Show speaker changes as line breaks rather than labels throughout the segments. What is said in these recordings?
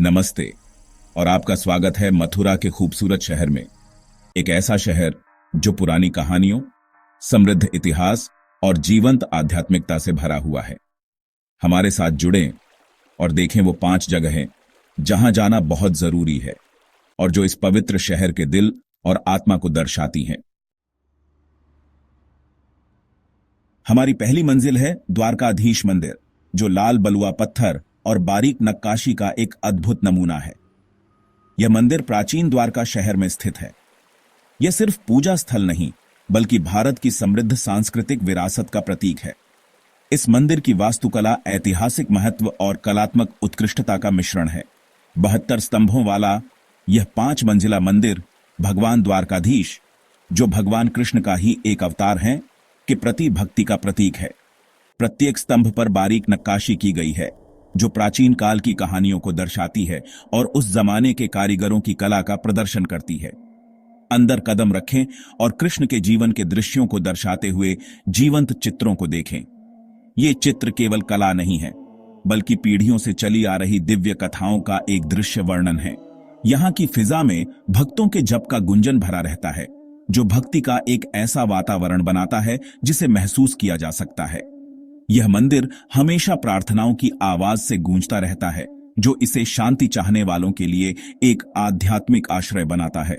नमस्ते और आपका स्वागत है मथुरा के खूबसूरत शहर में। एक ऐसा शहर जो पुरानी कहानियों, समृद्ध इतिहास और जीवंत आध्यात्मिकता से भरा हुआ है। हमारे साथ जुड़ें और देखें वो 5 जगहें जहां जाना बहुत जरूरी है और जो इस पवित्र शहर के दिल और आत्मा को दर्शाती हैं। हमारी पहली मंजिल है द्वारकाधीश मंदिर, जो लाल बलुआ पत्थर और बारीक नक्काशी का एक अद्भुत नमूना है। यह मंदिर प्राचीन द्वारका शहर में स्थित है। यह सिर्फ पूजा स्थल नहीं, बल्कि भारत की समृद्ध सांस्कृतिक विरासत का प्रतीक है। इस मंदिर की वास्तुकला ऐतिहासिक महत्व और कलात्मक उत्कृष्टता का मिश्रण है। 72 स्तंभों वाला यह 5 मंजिला मंदिर भगवान द्वारकाधीश, जो भगवान कृष्ण का ही एक अवतार हैं, के प्रति भक्ति का प्रतीक है। प्रत्येक स्तंभ पर बारीक नक्काशी की गई है, जो प्राचीन काल की कहानियों को दर्शाती है और उस जमाने के कारीगरों की कला का प्रदर्शन करती है। अंदर कदम रखें और कृष्ण के जीवन के दृश्यों को दर्शाते हुए जीवंत चित्रों को देखें। ये चित्र केवल कला नहीं है, बल्कि पीढ़ियों से चली आ रही दिव्य कथाओं का एक दृश्य वर्णन है। यहाँ की फिजा में भक्तों के जप का गुंजन भरा रहता है, जो भक्ति का एक ऐसा वातावरण बनाता है जिसे महसूस किया जा सकता है। यह मंदिर हमेशा प्रार्थनाओं की आवाज से गूंजता रहता है, जो इसे शांति चाहने वालों के लिए एक आध्यात्मिक आश्रय बनाता है।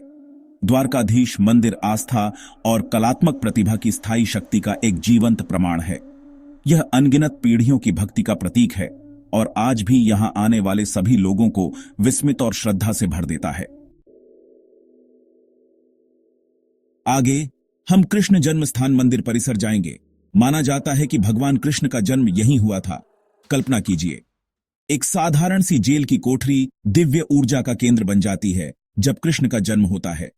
द्वारकाधीश मंदिर आस्था और कलात्मक प्रतिभा की स्थायी शक्ति का एक जीवंत प्रमाण है। यह अनगिनत पीढ़ियों की भक्ति का प्रतीक है और आज भी यहां आने वाले सभी लोगों को विस्मित और श्रद्धा से भर देता है। आगे हम कृष्ण जन्म स्थान मंदिर परिसर जाएंगे। माना जाता है कि भगवान कृष्ण का जन्म यहीं हुआ था। कल्पना कीजिए, एक साधारण सी जेल की कोठरी दिव्य ऊर्जा का केंद्र बन जाती है जब कृष्ण का जन्म होता है।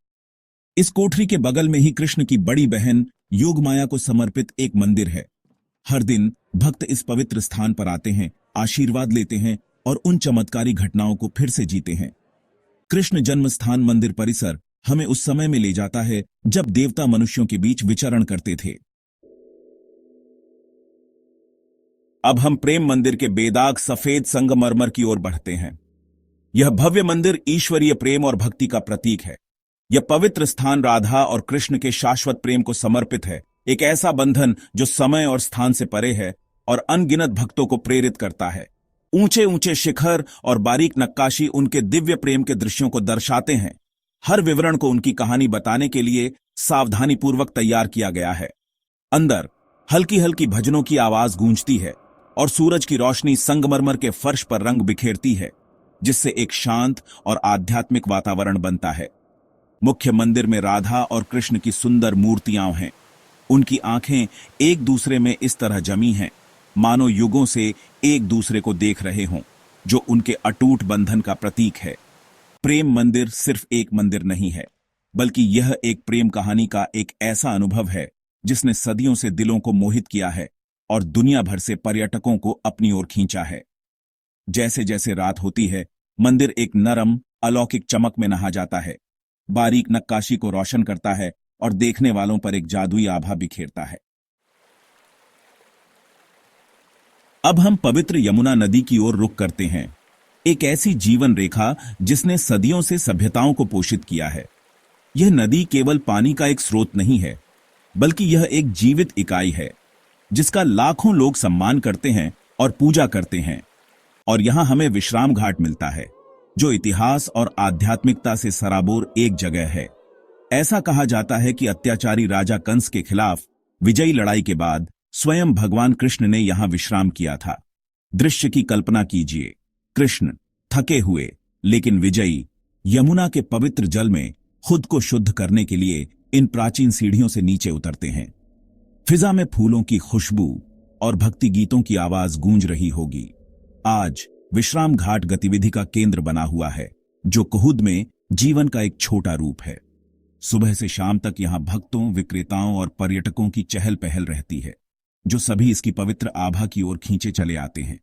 इस कोठरी के बगल में ही कृष्ण की बड़ी बहन योगमाया को समर्पित एक मंदिर है। हर दिन भक्त इस पवित्र स्थान पर आते हैं, आशीर्वाद लेते हैं और उन चमत्कारी घटनाओं को फिर से जीते हैं। कृष्ण जन्म स्थान मंदिर परिसर हमें उस समय में ले जाता है जब देवता मनुष्यों के बीच विचरण करते थे। अब हम प्रेम मंदिर के बेदाग सफेद संगमरमर की ओर बढ़ते हैं। यह भव्य मंदिर ईश्वरीय प्रेम और भक्ति का प्रतीक है। यह पवित्र स्थान राधा और कृष्ण के शाश्वत प्रेम को समर्पित है, एक ऐसा बंधन जो समय और स्थान से परे है और अनगिनत भक्तों को प्रेरित करता है। ऊंचे ऊंचे शिखर और बारीक नक्काशी उनके दिव्य प्रेम के दृश्यों को दर्शाते हैं। हर विवरण को उनकी कहानी बताने के लिए सावधानीपूर्वक तैयार किया गया है। अंदर हल्की हल्की भजनों की आवाज गूंजती है और सूरज की रोशनी संगमरमर के फर्श पर रंग बिखेरती है, जिससे एक शांत और आध्यात्मिक वातावरण बनता है। मुख्य मंदिर में राधा और कृष्ण की सुंदर मूर्तियां हैं। उनकी आंखें एक दूसरे में इस तरह जमी हैं, मानो युगों से एक दूसरे को देख रहे हों, जो उनके अटूट बंधन का प्रतीक है। प्रेम मंदिर सिर्फ एक मंदिर नहीं है, बल्कि यह एक प्रेम कहानी का एक ऐसा अनुभव है जिसने सदियों से दिलों को मोहित किया है और दुनिया भर से पर्यटकों को अपनी ओर खींचा है। जैसे जैसे रात होती है, मंदिर एक नरम अलौकिक चमक में नहा जाता है, बारीक नक्काशी को रोशन करता है और देखने वालों पर एक जादुई आभा बिखेरता है। अब हम पवित्र यमुना नदी की ओर रुख करते हैं, एक ऐसी जीवन रेखा जिसने सदियों से सभ्यताओं को पोषित किया है। यह नदी केवल पानी का एक स्रोत नहीं है, बल्कि यह एक जीवित इकाई है जिसका लाखों लोग सम्मान करते हैं और पूजा करते हैं। और यहां हमें विश्राम घाट मिलता है, जो इतिहास और आध्यात्मिकता से सराबोर एक जगह है। ऐसा कहा जाता है कि अत्याचारी राजा कंस के खिलाफ विजयी लड़ाई के बाद स्वयं भगवान कृष्ण ने यहां विश्राम किया था। दृश्य की कल्पना कीजिए, कृष्ण थके हुए लेकिन विजयी यमुना के पवित्र जल में खुद को शुद्ध करने के लिए इन प्राचीन सीढ़ियों से नीचे उतरते हैं। फिजा में फूलों की खुशबू और भक्ति गीतों की आवाज गूंज रही होगी। आज विश्राम घाट गतिविधि का केंद्र बना हुआ है, जो कुहुद में जीवन का एक छोटा रूप है। सुबह से शाम तक यहां भक्तों, विक्रेताओं और पर्यटकों की चहल पहल रहती है, जो सभी इसकी पवित्र आभा की ओर खींचे चले आते हैं।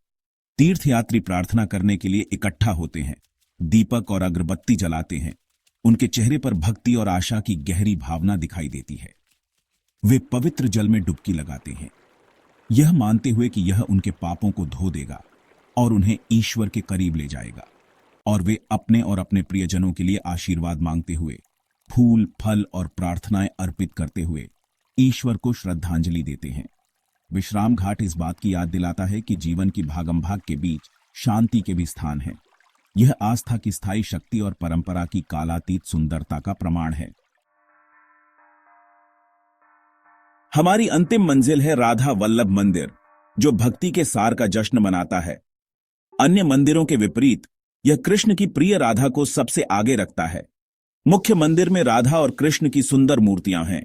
तीर्थयात्री प्रार्थना करने के लिए इकट्ठा होते हैं, दीपक और अगरबत्ती जलाते हैं। उनके चेहरे पर भक्ति और आशा की गहरी भावना दिखाई देती है। वे पवित्र जल में डुबकी लगाते हैं, यह मानते हुए कि यह उनके पापों को धो देगा और उन्हें ईश्वर के करीब ले जाएगा। और वे अपने और अपने प्रियजनों के लिए आशीर्वाद मांगते हुए, फूल, फल और प्रार्थनाएं अर्पित करते हुए ईश्वर को श्रद्धांजलि देते हैं। विश्राम घाट इस बात की याद दिलाता है कि जीवन की भागम भाग के बीच शांति के भी स्थान है। यह आस्था की स्थायी शक्ति और परंपरा की कालातीत सुंदरता का प्रमाण है। हमारी अंतिम मंजिल है राधा वल्लभ मंदिर, जो भक्ति के सार का जश्न मनाता है। अन्य मंदिरों के विपरीत यह कृष्ण की प्रिय राधा को सबसे आगे रखता है। मुख्य मंदिर में राधा और कृष्ण की सुंदर मूर्तियां हैं।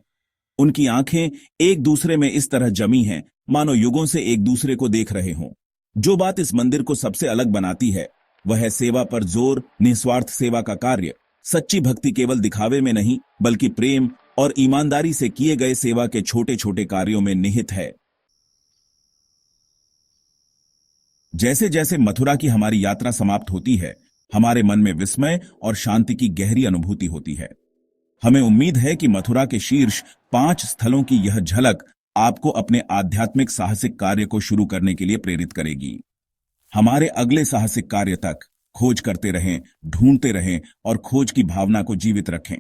उनकी आंखें एक दूसरे में इस तरह जमी हैं मानो युगों से एक दूसरे को देख रहे हों। जो बात इस मंदिर को सबसे अलग बनाती है वह है सेवा पर जोर, निस्वार्थ सेवा का कार्य। सच्ची भक्ति केवल दिखावे में नहीं बल्कि प्रेम और ईमानदारी से किए गए सेवा के छोटे छोटे कार्यों में निहित है। जैसे जैसे मथुरा की हमारी यात्रा समाप्त होती है, हमारे मन में विस्मय और शांति की गहरी अनुभूति होती है। हमें उम्मीद है कि मथुरा के शीर्ष 5 स्थलों की यह झलक आपको अपने आध्यात्मिक साहसिक कार्य को शुरू करने के लिए प्रेरित करेगी। हमारे अगले साहसिक कार्य तक खोज करते रहें, ढूंढते रहें और खोज की भावना को जीवित रखें।